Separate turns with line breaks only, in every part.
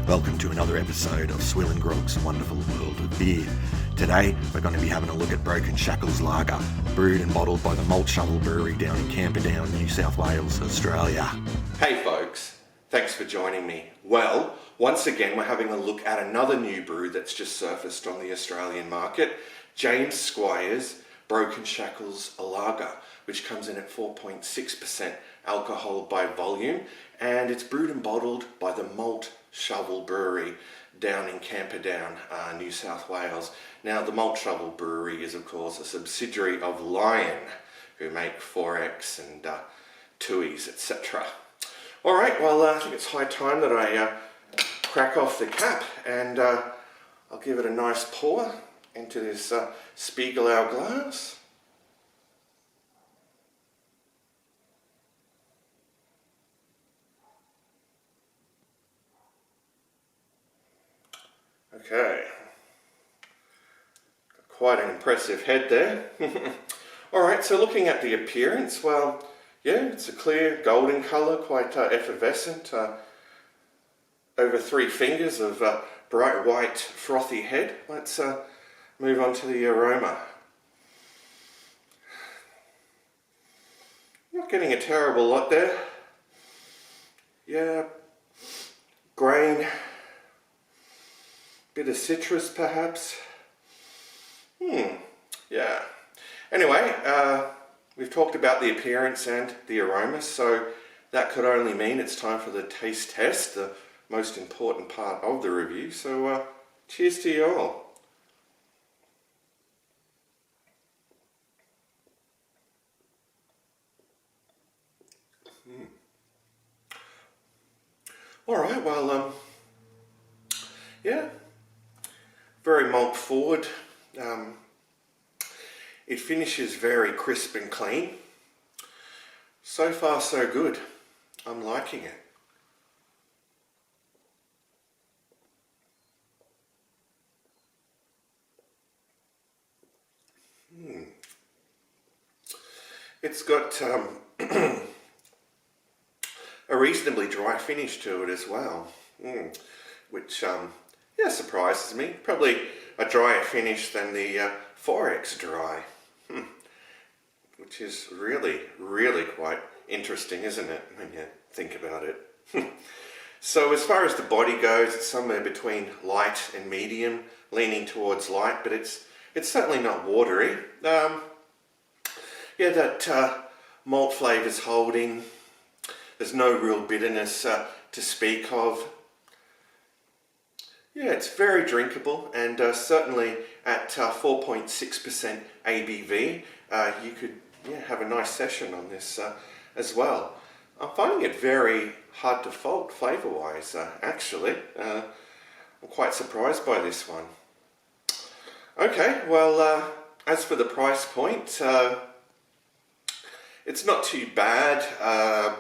Welcome to another episode of Swill and Grog's Wonderful World of Beer. Today, we're going to be having a look at Broken Shackles Lager, brewed and bottled by the Malt Shovel Brewery down in Camperdown, New South Wales, Australia.
Hey folks, thanks for joining me. Well, once again, we're having a look at another new brew that's just surfaced on the Australian market, James Squire's Broken Shackles Lager, which comes in at 4.6% alcohol by volume, and it's brewed and bottled by the Malt Shovel Brewery down in Camperdown, New South Wales. Now, the Malt Shovel Brewery is, of course, a subsidiary of Lion, who make 4X and Tui's, etc. All right, well, I think it's high time that I crack off the cap, and I'll give it a nice pour into this Spiegelau glass. Okay, got quite an impressive head there. Alright, so looking at the appearance, well, yeah, it's a clear golden colour, quite effervescent. Over 3 fingers of bright white frothy head. Let's move on to the aroma. Not getting a terrible lot there. Yeah, grain. Bit of citrus, perhaps. Yeah. Anyway, we've talked about the appearance and the aroma, so that could only mean it's time for the taste test, the most important part of the review. So, cheers to you all. All right. Well, yeah. Very malt forward. It finishes very crisp and clean. So far so good. I'm liking it. It's got a reasonably dry finish to it as well, which yeah, surprises me. Probably a drier finish than the 4X dry, which is really, really quite interesting, isn't it, when you think about it? So as far as the body goes, it's somewhere between light and medium, leaning towards light, but it's certainly not watery. Yeah, that malt flavour's holding. There's no real bitterness to speak of. Yeah, it's very drinkable, and certainly at 4.6% ABV, you could have a nice session on this as well. I'm finding it very hard to fault flavour-wise, actually. I'm quite surprised by this one. Okay, well, as for the price point, it's not too bad. I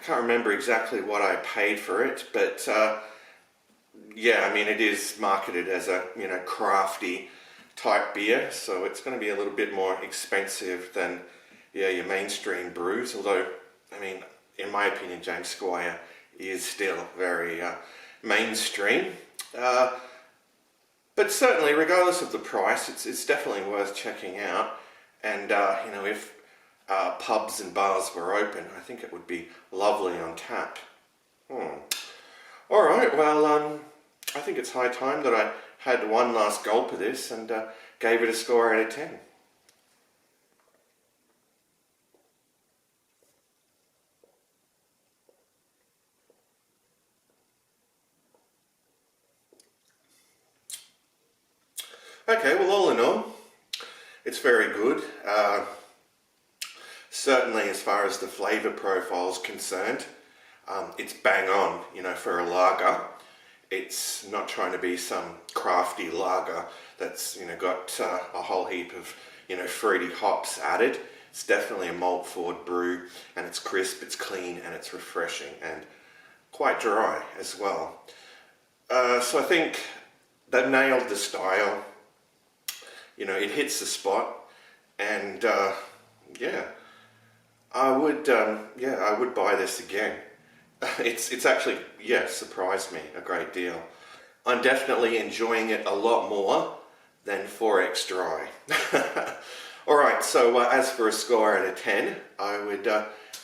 can't remember exactly what I paid for it, but yeah, I mean, it is marketed as a, crafty type beer, so it's going to be a little bit more expensive than, your mainstream brews, although, I mean, in my opinion, James Squire is still very mainstream. But certainly, regardless of the price, it's definitely worth checking out, and, if pubs and bars were open, I think it would be lovely on tap. Alright, well, I think it's high time that I had one last gulp of this and gave it a score out of 10. Okay, well, all in all, it's very good. Certainly as far as the flavour profile is concerned, it's bang on, for a lager. It's not trying to be some crafty lager that's, got a whole heap of, fruity hops added. It's definitely a malt forward brew, and it's crisp, it's clean, and it's refreshing, and quite dry as well. So I think they've nailed the style. It hits the spot, and yeah, I would buy this again. It's actually, yeah, surprised me a great deal. I'm definitely enjoying it a lot more than Forex Dry. Alright, so as for a score out of 10, I would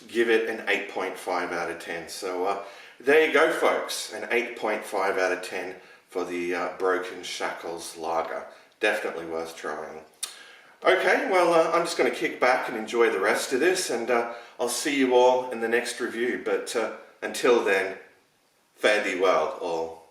give it an 8.5 out of 10. So there you go, folks, an 8.5 out of 10 for the Broken Shackles Lager. Definitely worth trying. Okay, well, I'm just going to kick back and enjoy the rest of this, and I'll see you all in the next review. But until then, fare thee well, all.